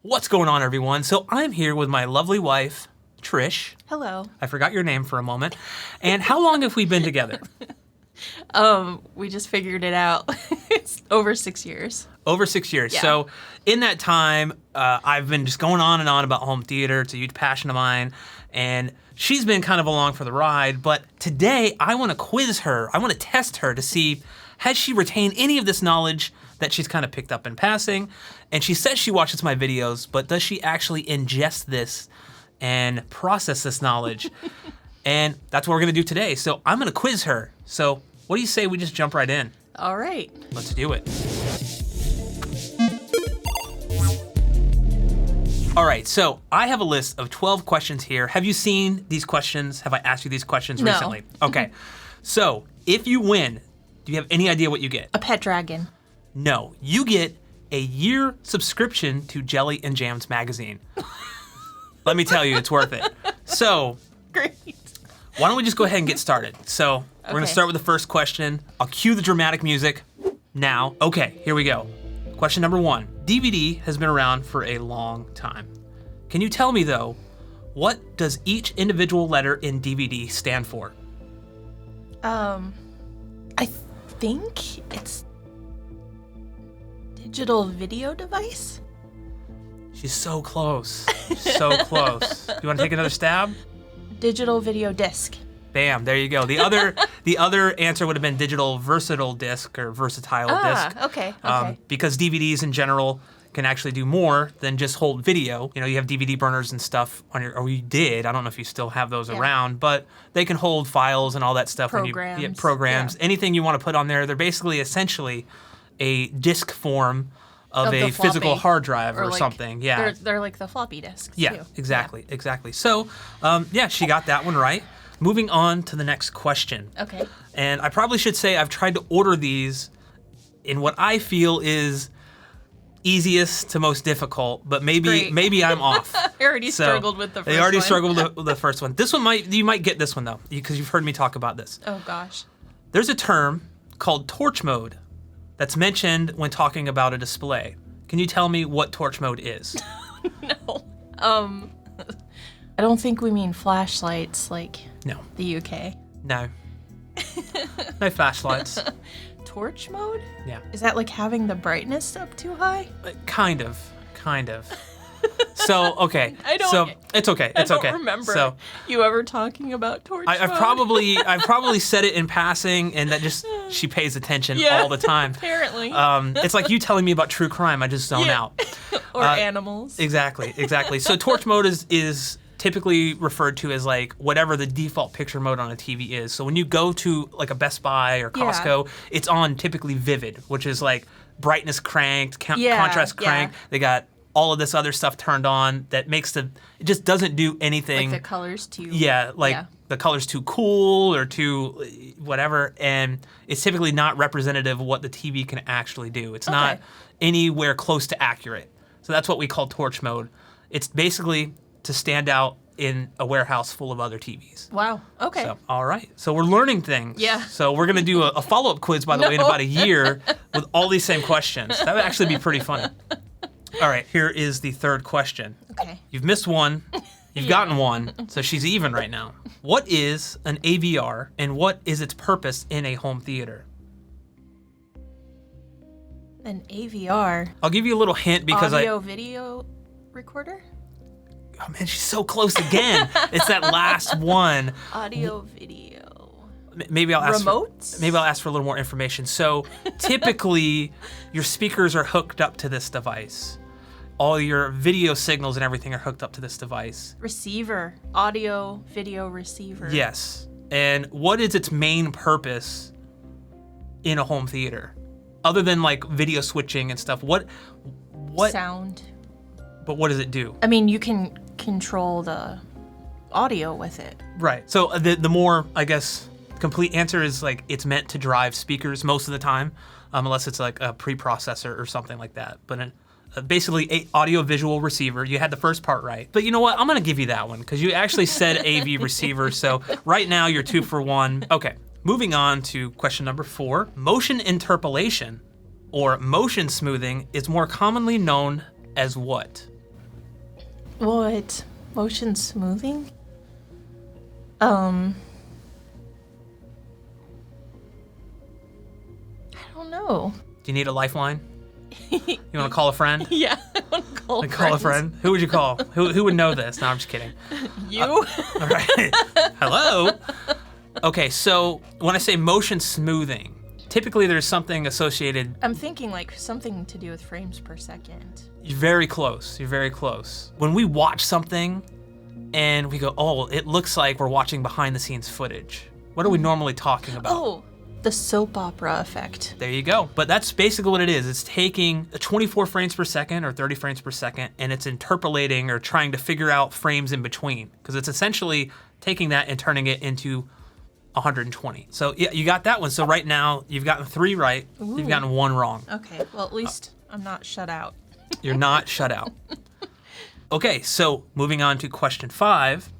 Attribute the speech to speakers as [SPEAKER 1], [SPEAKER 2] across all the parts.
[SPEAKER 1] What's going on, everyone? So I'm here with my lovely wife, Trish.
[SPEAKER 2] Hello.
[SPEAKER 1] I forgot your name for a moment. And how long have we been together?
[SPEAKER 2] We just figured it out. It's over 6 years.
[SPEAKER 1] Over 6 years.
[SPEAKER 2] Yeah.
[SPEAKER 1] So in that time, I've been just going on and on about home theater. It's a huge passion of mine. And she's been kind of along for the ride. But today, I want to quiz her. I want to test her to see, has she retained any of this knowledge that she's kind of picked up in passing? And she says she watches my videos, but does she actually ingest this and process this knowledge? And that's what we're going to do today. So I'm going to quiz her. So what do you say we just jump right in?
[SPEAKER 2] All right.
[SPEAKER 1] Let's do it. All right, so I have a list of 12 questions here. Have you seen these questions? Have I asked you these questions
[SPEAKER 2] No.
[SPEAKER 1] recently? Okay, so if you win, do you have any idea what you get?
[SPEAKER 2] A pet dragon.
[SPEAKER 1] No, you get a year subscription to Jelly and Jams magazine. Let me tell you, it's worth it. So,
[SPEAKER 2] Great.
[SPEAKER 1] why don't we just go ahead and get started? So, we're gonna
[SPEAKER 2] Okay.
[SPEAKER 1] start with the first question. I'll cue the dramatic music now. Okay, here we go. Question number 1. DVD has been around for a long time. Can you tell me, though, what does each individual letter in DVD stand for?
[SPEAKER 2] I think it's digital video device.
[SPEAKER 1] She's so close. So close. You wanna take another stab?
[SPEAKER 2] Digital video disc.
[SPEAKER 1] Bam, there you go. The other answer would have been digital versatile disc or versatile disc.
[SPEAKER 2] Okay.
[SPEAKER 1] Because DVDs in general can actually do more than just hold video. You know, you have DVD burners and stuff on your, or you did, I don't know if you still have those around, but they can hold files and all that stuff.
[SPEAKER 2] Programs.
[SPEAKER 1] When you, programs, anything you want to put on there. They're basically essentially a disc form of
[SPEAKER 2] the
[SPEAKER 1] a physical
[SPEAKER 2] floppy.
[SPEAKER 1] hard drive or
[SPEAKER 2] like,
[SPEAKER 1] something. Yeah.
[SPEAKER 2] They're like the floppy disks.
[SPEAKER 1] Yeah,
[SPEAKER 2] too.
[SPEAKER 1] exactly. So, yeah, she got that one right. Moving on to the next question.
[SPEAKER 2] Okay.
[SPEAKER 1] And I probably should say I've tried to order these in what I feel is easiest to most difficult, but maybe
[SPEAKER 2] Great.
[SPEAKER 1] I'm off.
[SPEAKER 2] I already struggled with the first one.
[SPEAKER 1] They already struggled with the first one. This one you might get this one though, because you've heard me talk about this.
[SPEAKER 2] Oh gosh.
[SPEAKER 1] There's a term called torch mode that's mentioned when talking about a display. Can you tell me what torch mode is?
[SPEAKER 2] No. I don't think we mean flashlights like
[SPEAKER 1] No.
[SPEAKER 2] the UK.
[SPEAKER 1] No. No flashlights.
[SPEAKER 2] Torch mode?
[SPEAKER 1] Yeah.
[SPEAKER 2] Is that like having the brightness up too high?
[SPEAKER 1] Kind of. So, okay.
[SPEAKER 2] I don't-
[SPEAKER 1] So, it's okay. It's
[SPEAKER 2] I
[SPEAKER 1] okay.
[SPEAKER 2] don't remember
[SPEAKER 1] So,
[SPEAKER 2] you ever talking about torch
[SPEAKER 1] I've
[SPEAKER 2] mode.
[SPEAKER 1] probably said it in passing, and that just, she pays attention
[SPEAKER 2] Yeah.
[SPEAKER 1] all the time.
[SPEAKER 2] Apparently.
[SPEAKER 1] It's like you telling me about true crime. I just zone
[SPEAKER 2] Yeah.
[SPEAKER 1] out.
[SPEAKER 2] or animals.
[SPEAKER 1] Exactly. So torch mode is typically referred to as like whatever the default picture mode on a TV is. So when you go to like a Best Buy or Costco, it's on typically vivid, which is like brightness cranked, contrast cranked. They got all of this other stuff turned on that makes it just doesn't do anything.
[SPEAKER 2] Like the colors too.
[SPEAKER 1] Yeah, like the color's too cool or too whatever, and it's typically not representative of what the TV can actually do. It's not anywhere close to accurate. So that's what we call torch mode. It's basically to stand out in a warehouse full of other TVs.
[SPEAKER 2] Wow. Okay.
[SPEAKER 1] So, all right. So we're learning things.
[SPEAKER 2] Yeah.
[SPEAKER 1] So we're going to do a follow-up quiz, by the way, in about a year with all these same questions. That would actually be pretty funny. All right. Here is the third question.
[SPEAKER 2] Okay.
[SPEAKER 1] You've missed one. You've gotten one. So she's even right now. What is an AVR and what is its purpose in a home theater?
[SPEAKER 2] An AVR.
[SPEAKER 1] I'll give you a little hint because
[SPEAKER 2] Audio video recorder?
[SPEAKER 1] oh man, she's so close again. It's that last one.
[SPEAKER 2] Audio video.
[SPEAKER 1] Maybe I'll ask.
[SPEAKER 2] Remotes?
[SPEAKER 1] Maybe I'll ask for a little more information. So typically, your speakers are hooked up to this device. All your video signals and everything are hooked up to this device.
[SPEAKER 2] Receiver. Audio video receiver.
[SPEAKER 1] Yes. And what is its main purpose in a home theater, other than like video switching and stuff? What?
[SPEAKER 2] Sound.
[SPEAKER 1] But what does it do?
[SPEAKER 2] I mean, you can control the audio with it.
[SPEAKER 1] Right. So the more, I guess, complete answer is like it's meant to drive speakers most of the time, unless it's like a preprocessor or something like that. But basically, a audio-visual receiver. You had the first part right. But you know what? I'm going to give you that one because you actually said AV receiver. So right now, you're 2 for 1. Okay. Moving on to question number 4. Motion interpolation or motion smoothing is more commonly known as what?
[SPEAKER 2] What? Motion smoothing? I don't know.
[SPEAKER 1] Do you need a lifeline? You want to call a friend?
[SPEAKER 2] Yeah, I want to call
[SPEAKER 1] Call a friend? Who would you call? Who would know this? No, I'm just kidding.
[SPEAKER 2] You?
[SPEAKER 1] All right. Hello? Okay, so when I say motion smoothing, typically there's something associated.
[SPEAKER 2] I'm thinking like something to do with frames per second.
[SPEAKER 1] You're very close. You're very close. When we watch something and we go, oh, it looks like we're watching behind the scenes footage. What are we normally talking about?
[SPEAKER 2] Oh, the soap opera effect.
[SPEAKER 1] There you go. But that's basically what it is. It's taking 24 frames per second or 30 frames per second, and it's interpolating or trying to figure out frames in between. Because it's essentially taking that and turning it into 120. So yeah, you got that one. So right now, you've gotten 3 right.
[SPEAKER 2] Ooh.
[SPEAKER 1] You've gotten 1 wrong.
[SPEAKER 2] Okay, well at least I'm not shut out.
[SPEAKER 1] You're not shut out. Okay, so moving on to question 5.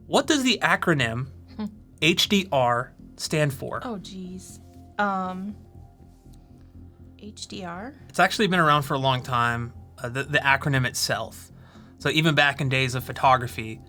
[SPEAKER 1] What does the acronym HDR stand for?
[SPEAKER 2] Oh geez. HDR?
[SPEAKER 1] It's actually been around for a long time, the acronym itself. So even back in days of photography,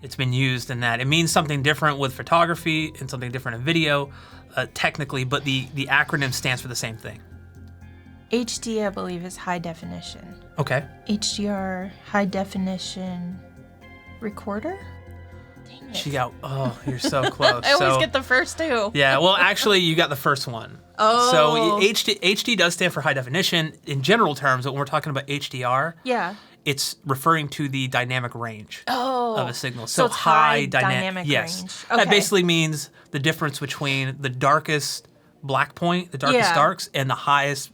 [SPEAKER 1] it's been used in that. It means something different with photography and something different in video, technically, but the acronym stands for the same thing.
[SPEAKER 2] HD, I believe, is high definition.
[SPEAKER 1] Okay.
[SPEAKER 2] HDR, high definition recorder? Dang it.
[SPEAKER 1] She got, oh, you're so close.
[SPEAKER 2] I always get the first 2.
[SPEAKER 1] Yeah, well, actually, you got the first one.
[SPEAKER 2] Oh.
[SPEAKER 1] So HD does stand for high definition in general terms, but when we're talking about HDR,
[SPEAKER 2] Yeah.
[SPEAKER 1] it's referring to the dynamic range of a signal.
[SPEAKER 2] So it's high dynamic
[SPEAKER 1] yes.
[SPEAKER 2] range.
[SPEAKER 1] That
[SPEAKER 2] Okay.
[SPEAKER 1] basically means the difference between the darkest black point, the darkest
[SPEAKER 2] Yeah.
[SPEAKER 1] darks, and the highest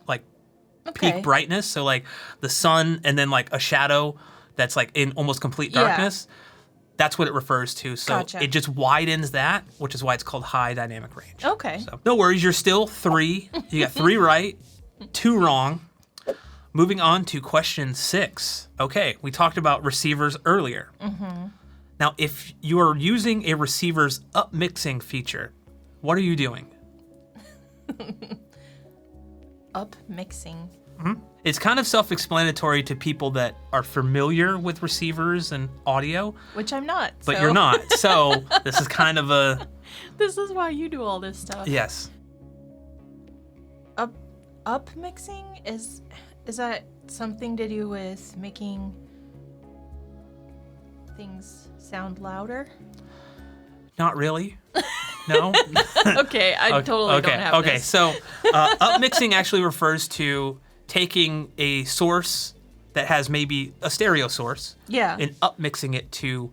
[SPEAKER 1] peak brightness. So like the sun and then like a shadow that's like in almost complete
[SPEAKER 2] Yeah.
[SPEAKER 1] darkness. That's what it refers to. So
[SPEAKER 2] Gotcha.
[SPEAKER 1] it just widens that, which is why it's called high dynamic range.
[SPEAKER 2] Okay.
[SPEAKER 1] So no worries, you're still 3. You got 3 right, 2 wrong. Moving on to question 6. Okay, we talked about receivers earlier. Mm-hmm. Now, if you are using a receiver's upmixing feature, what are you doing?
[SPEAKER 2] Up mixing.
[SPEAKER 1] It's kind of self-explanatory to people that are familiar with receivers and audio,
[SPEAKER 2] Which I'm not.
[SPEAKER 1] but
[SPEAKER 2] so.
[SPEAKER 1] you're not. So this is kind of a,
[SPEAKER 2] This is why you do all this stuff.
[SPEAKER 1] yes.
[SPEAKER 2] Up mixing is that something to do with making things sound louder?
[SPEAKER 1] Not really. No?
[SPEAKER 2] Okay, I totally don't have
[SPEAKER 1] Okay,
[SPEAKER 2] this.
[SPEAKER 1] so upmixing actually refers to taking a source that has maybe a stereo source
[SPEAKER 2] Yeah.
[SPEAKER 1] and upmixing it to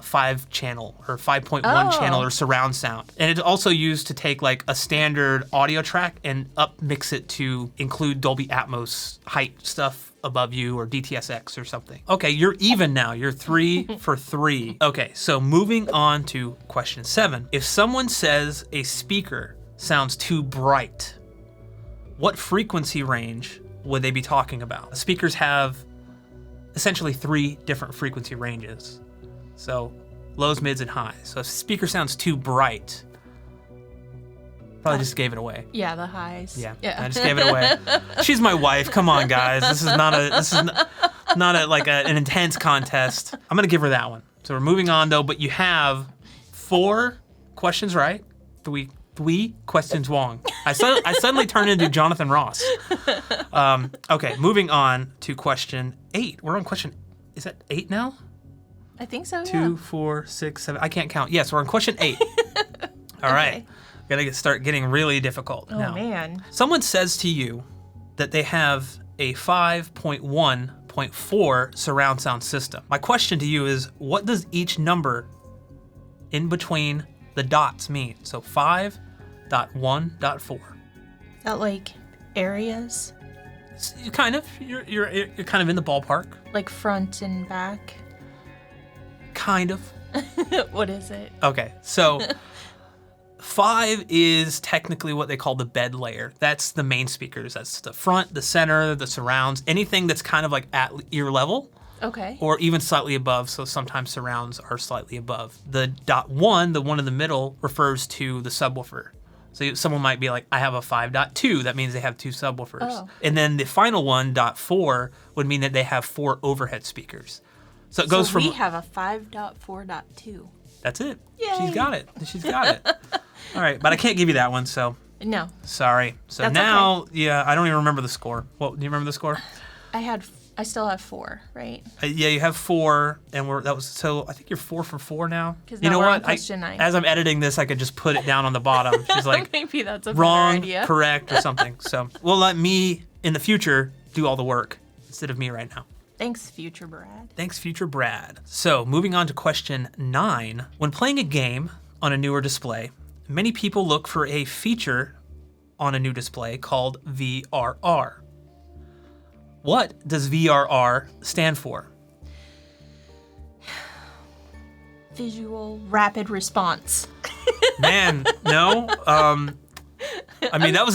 [SPEAKER 1] 5 channel or 5.1
[SPEAKER 2] Oh.
[SPEAKER 1] channel or surround sound. And it's also used to take like a standard audio track and upmix it to include Dolby Atmos height stuff above you or DTSX or something. Okay, you're even now. You're 3 for 3. Okay, so moving on to question 7. If someone says a speaker sounds too bright, what frequency range would they be talking about? Speakers have essentially 3 different frequency ranges. So lows, mids, and highs. So if a speaker sounds too bright, probably just gave it away.
[SPEAKER 2] Yeah, the highs.
[SPEAKER 1] Yeah, I just gave it away. She's my wife. Come on, guys. This is not an intense contest. I'm gonna give her that one. So we're moving on though. But you have 4 questions right, 3 questions wrong. I suddenly turned into Jonathan Ross. Okay, moving on to question 8. We're on question. Is that 8 now?
[SPEAKER 2] I think so.
[SPEAKER 1] 2, 4, 6, 7. I can't count. Yes, we're on question 8. All right. Gotta start getting really difficult
[SPEAKER 2] Oh
[SPEAKER 1] now.
[SPEAKER 2] man.
[SPEAKER 1] Someone says to you that they have a 5.1.4 surround sound system. My question to you is, what does each number in between the dots mean? So 5.1.4.
[SPEAKER 2] Is that like areas?
[SPEAKER 1] Kind of. You're kind of in the ballpark.
[SPEAKER 2] Like front and back?
[SPEAKER 1] Kind of.
[SPEAKER 2] What is it?
[SPEAKER 1] Okay, so 5 is technically what they call the bed layer. That's the main speakers. That's the front, the center, the surrounds, anything that's kind of like at ear level
[SPEAKER 2] Okay.
[SPEAKER 1] or even slightly above. So sometimes surrounds are slightly above. The .1, the one in the middle, refers to the subwoofer. So someone might be like, I have a 5.2. That means they have 2 subwoofers.
[SPEAKER 2] Oh.
[SPEAKER 1] And then the final one, .4, would mean that they have 4 overhead speakers. So it goes from...
[SPEAKER 2] we have a 5.4.2.
[SPEAKER 1] That's it.
[SPEAKER 2] Yay.
[SPEAKER 1] She's got it. She's got it. All right, but I can't give you that one, so...
[SPEAKER 2] No.
[SPEAKER 1] Sorry. So
[SPEAKER 2] That's
[SPEAKER 1] now,
[SPEAKER 2] okay.
[SPEAKER 1] yeah, I don't even remember the score. What, do you remember the score?
[SPEAKER 2] I still have 4, right?
[SPEAKER 1] Yeah, you have 4, and so I think you're 4 for 4 now.
[SPEAKER 2] 'Cause
[SPEAKER 1] You
[SPEAKER 2] now
[SPEAKER 1] know
[SPEAKER 2] we're on
[SPEAKER 1] what?
[SPEAKER 2] question 9.
[SPEAKER 1] As I'm editing this, I could just put it down on the bottom. She's like,
[SPEAKER 2] Maybe that's a
[SPEAKER 1] wrong,
[SPEAKER 2] better idea.
[SPEAKER 1] correct, or something. So we'll let me, in the future, do all the work instead of me right now.
[SPEAKER 2] Thanks, future Brad.
[SPEAKER 1] Thanks, future Brad. So moving on to question 9. When playing a game on a newer display, many people look for a feature on a new display called VRR. What does VRR stand for?
[SPEAKER 2] Visual rapid response.
[SPEAKER 1] Man, no. I mean, that was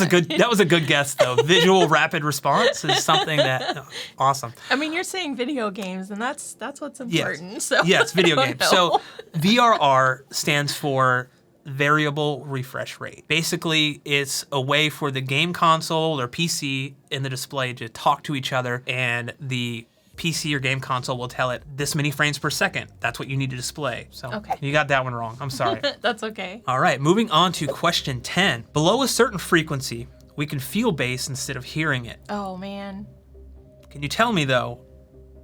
[SPEAKER 1] a good guess though. Visual rapid response is something that awesome.
[SPEAKER 2] I mean, you're saying video games, and that's what's important.
[SPEAKER 1] Yes.
[SPEAKER 2] So
[SPEAKER 1] Yeah, it's video
[SPEAKER 2] I don't
[SPEAKER 1] games.
[SPEAKER 2] know.
[SPEAKER 1] So VRR stands for variable refresh rate. Basically, it's a way for the game console or PC in the display to talk to each other, and the PC or game console will tell it this many frames per second. That's what you need to display. So
[SPEAKER 2] Okay.
[SPEAKER 1] you got that one wrong. I'm sorry.
[SPEAKER 2] That's okay.
[SPEAKER 1] All right, moving on to question 10. Below a certain frequency, we can feel bass instead of hearing it.
[SPEAKER 2] Oh man.
[SPEAKER 1] Can you tell me though,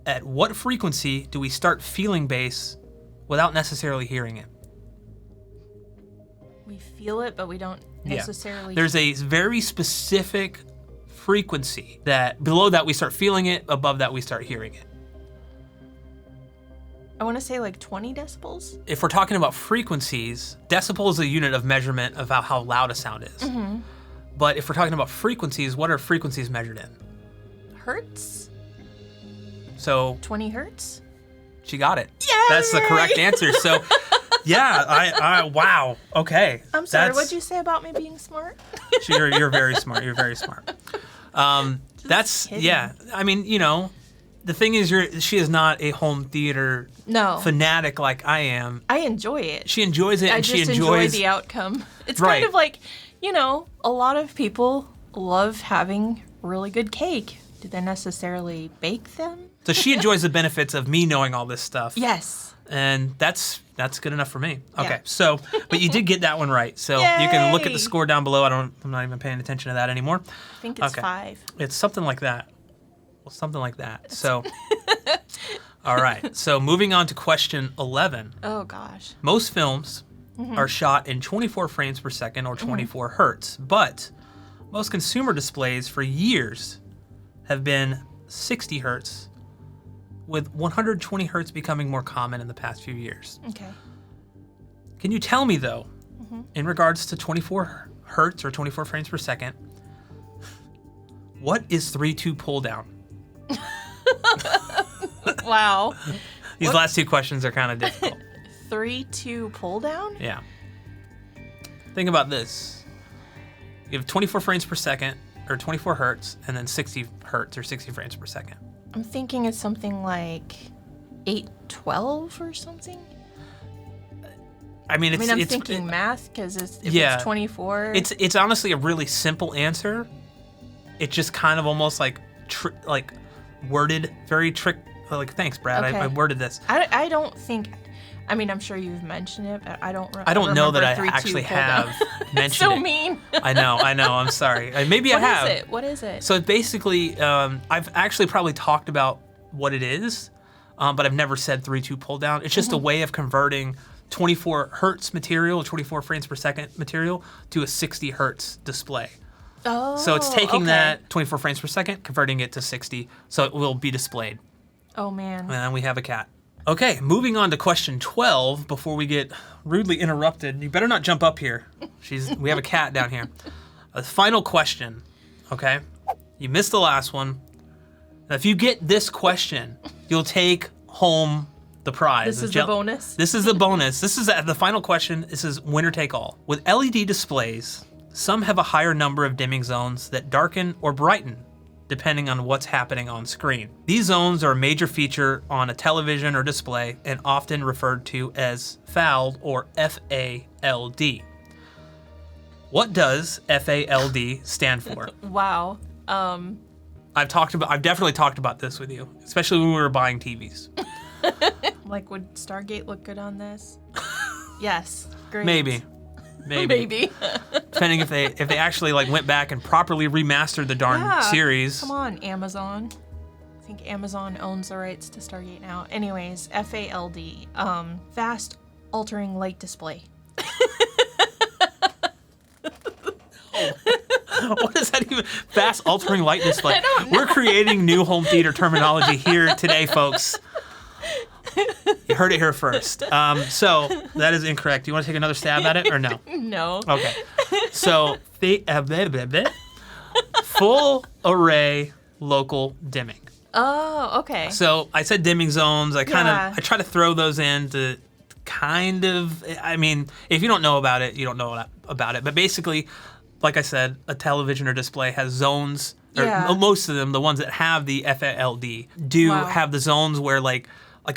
[SPEAKER 1] at what frequency do we start feeling bass without necessarily hearing it?
[SPEAKER 2] We feel it, but we don't necessarily.
[SPEAKER 1] There's a very specific frequency that below that we start feeling it, above that we start hearing it.
[SPEAKER 2] I want to say like 20 decibels.
[SPEAKER 1] If we're talking about frequencies, decibel is a unit of measurement of how loud a sound is.
[SPEAKER 2] Mm-hmm.
[SPEAKER 1] But if we're talking about frequencies, what are frequencies measured in?
[SPEAKER 2] Hertz?
[SPEAKER 1] So
[SPEAKER 2] 20 hertz?
[SPEAKER 1] she got it.
[SPEAKER 2] Yay!
[SPEAKER 1] That's the correct answer. So yeah, I wow. Okay.
[SPEAKER 2] I'm sorry, what'd you say about me being smart?
[SPEAKER 1] You're very smart. You're very smart. That's
[SPEAKER 2] kidding.
[SPEAKER 1] yeah. I mean, you know, the thing is, she is not a home theater
[SPEAKER 2] No.
[SPEAKER 1] fanatic like I am.
[SPEAKER 2] I enjoy it.
[SPEAKER 1] She enjoys it,
[SPEAKER 2] I
[SPEAKER 1] and
[SPEAKER 2] just
[SPEAKER 1] she
[SPEAKER 2] enjoy
[SPEAKER 1] enjoys
[SPEAKER 2] the outcome. It's
[SPEAKER 1] Right.
[SPEAKER 2] kind of like, you know, a lot of people love having really good cake. Do they necessarily bake them?
[SPEAKER 1] So she enjoys the benefits of me knowing all this stuff.
[SPEAKER 2] Yes.
[SPEAKER 1] And that's good enough for me. Okay.
[SPEAKER 2] Yeah.
[SPEAKER 1] So, but you did get that one right. So you can look at the
[SPEAKER 2] Yay!
[SPEAKER 1] score down below. I'm not even paying attention to that anymore.
[SPEAKER 2] I think it's
[SPEAKER 1] Okay.
[SPEAKER 2] 5.
[SPEAKER 1] It's something like that. Well, something like that. So, all right. So moving on to question 11.
[SPEAKER 2] Oh gosh.
[SPEAKER 1] Most films are shot in 24 frames per second or 24 hertz, but most consumer displays for years have been 60 hertz, with 120 hertz becoming more common in the past few years.
[SPEAKER 2] Okay.
[SPEAKER 1] Can you tell me though, in regards to 24 hertz or 24 frames per second, what is 3/2 pull down?
[SPEAKER 2] Wow.
[SPEAKER 1] These last two questions are kind of difficult.
[SPEAKER 2] 3-2 pull down?
[SPEAKER 1] Yeah. Think about this. You have 24 frames per second, or 24 hertz, and then 60 hertz, or 60 frames per second.
[SPEAKER 2] I'm thinking it's something like 812 or something.
[SPEAKER 1] I mean,
[SPEAKER 2] I'm thinking math because if
[SPEAKER 1] Yeah.
[SPEAKER 2] it's 24.
[SPEAKER 1] It's honestly a really simple answer. It's just kind of almost like worded, very trick. Like, thanks, Brad.
[SPEAKER 2] Okay.
[SPEAKER 1] I worded this.
[SPEAKER 2] I don't think. I mean, I'm sure you've mentioned it, but I don't.
[SPEAKER 1] I don't know that I
[SPEAKER 2] remember 3-2
[SPEAKER 1] actually
[SPEAKER 2] pull down.
[SPEAKER 1] have mentioned
[SPEAKER 2] So
[SPEAKER 1] it.
[SPEAKER 2] mean.
[SPEAKER 1] I know. I'm sorry. Maybe I have.
[SPEAKER 2] What is it? What is it?
[SPEAKER 1] So it's basically, I've actually probably talked about what it is, but I've never said 3/2 pull down. It's just a way of converting 24 hertz material, 24 frames per second material, to a 60 hertz display.
[SPEAKER 2] Oh.
[SPEAKER 1] So it's taking
[SPEAKER 2] okay.
[SPEAKER 1] that 24 frames per second, converting it to 60, so it will be displayed.
[SPEAKER 2] Oh man.
[SPEAKER 1] And then we have a cat. Okay, moving on to question 12 before we get rudely interrupted. You better not jump up here. We have a cat down here. A final question, okay? You missed the last one. Now, if you get this question, you'll take home the prize.
[SPEAKER 2] This is the bonus?
[SPEAKER 1] This is the bonus. This is the final question. This is winner take all. With LED displays, some have a higher number of dimming zones that darken or brighten depending on what's happening on screen. These zones are a major feature on a television or display and often referred to as FALD or FALD. What does FALD stand for?
[SPEAKER 2] Wow.
[SPEAKER 1] I've definitely talked about this with you, especially when we were buying TVs.
[SPEAKER 2] Like, would Stargate look good on this? Yes. Great.
[SPEAKER 1] Maybe.
[SPEAKER 2] Maybe.
[SPEAKER 1] Depending if they actually like went back and properly remastered the darn series.
[SPEAKER 2] Come on, Amazon. I think Amazon owns the rights to Stargate now. Anyways, FALD. Fast altering light display.
[SPEAKER 1] What is that even? Fast altering light display.
[SPEAKER 2] I don't know.
[SPEAKER 1] We're creating new home theater terminology here today, folks. You heard it here first. So that is incorrect. Do you want to take another stab at it or no?
[SPEAKER 2] No.
[SPEAKER 1] Okay. So full array local dimming.
[SPEAKER 2] Oh, okay.
[SPEAKER 1] So I said dimming zones. I
[SPEAKER 2] Yeah.
[SPEAKER 1] try to throw those in to kind of. I mean, if you don't know about it, you don't know about it. But basically, like I said, a television or display has zones. Or
[SPEAKER 2] Yeah.
[SPEAKER 1] most of them, the ones that have the FALD, do
[SPEAKER 2] Wow.
[SPEAKER 1] have the zones where like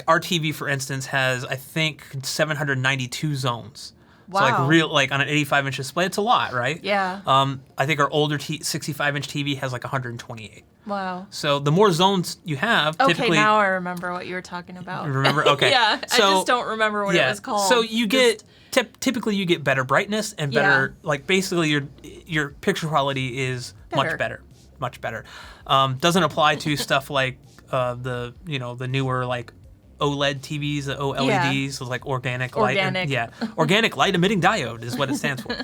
[SPEAKER 1] our TV, for instance, has I think 792 zones. So
[SPEAKER 2] Wow.
[SPEAKER 1] like on an 85-inch display, it's a lot, right?
[SPEAKER 2] Yeah.
[SPEAKER 1] I think our older 65-inch TV has like 128.
[SPEAKER 2] Wow.
[SPEAKER 1] So the more zones you have,
[SPEAKER 2] Okay,
[SPEAKER 1] typically.
[SPEAKER 2] now I remember what you were talking about.
[SPEAKER 1] Remember? Okay.
[SPEAKER 2] Yeah,
[SPEAKER 1] So,
[SPEAKER 2] I just don't remember what it was called.
[SPEAKER 1] So you get typically you get better brightness and better like basically your picture quality is much better. Doesn't apply to stuff like the newer like OLED TVs, the OLEDs, so like organic light. Organic light emitting diode is what it stands for.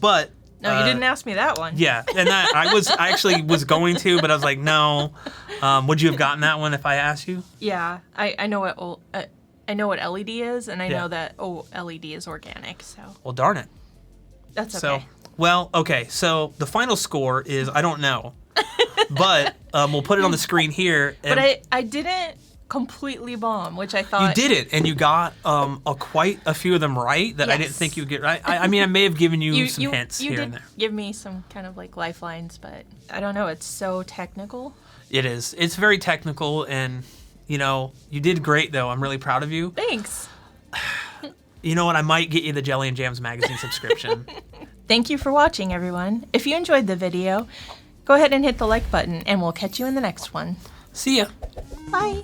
[SPEAKER 1] But
[SPEAKER 2] No, you didn't ask me that one.
[SPEAKER 1] yeah, and that I actually was going to, but I was like, no. Would you have gotten that one if I asked you?
[SPEAKER 2] Yeah, I know what I know what LED is, and I
[SPEAKER 1] Yeah.
[SPEAKER 2] know that LED is organic. So
[SPEAKER 1] Well, darn it.
[SPEAKER 2] that's
[SPEAKER 1] So,
[SPEAKER 2] okay.
[SPEAKER 1] okay. So the final score is I don't know, but we'll put it on the screen here. And
[SPEAKER 2] But I didn't completely bomb, which I thought
[SPEAKER 1] you did it, and you got quite a few of them right that I didn't
[SPEAKER 2] Yes.
[SPEAKER 1] think you would get right. I mean, I may have given you some hints
[SPEAKER 2] you
[SPEAKER 1] here
[SPEAKER 2] did
[SPEAKER 1] and there.
[SPEAKER 2] give me some kind of like lifelines, but I don't know. It's so technical.
[SPEAKER 1] It is. It's very technical, and you did great though. I'm really proud of you.
[SPEAKER 2] Thanks.
[SPEAKER 1] You know what? I might get you the Jelly and Jams magazine subscription.
[SPEAKER 2] Thank you for watching, everyone. If you enjoyed the video, go ahead and hit the like button, and we'll catch you in the next one.
[SPEAKER 1] See ya.
[SPEAKER 2] Bye.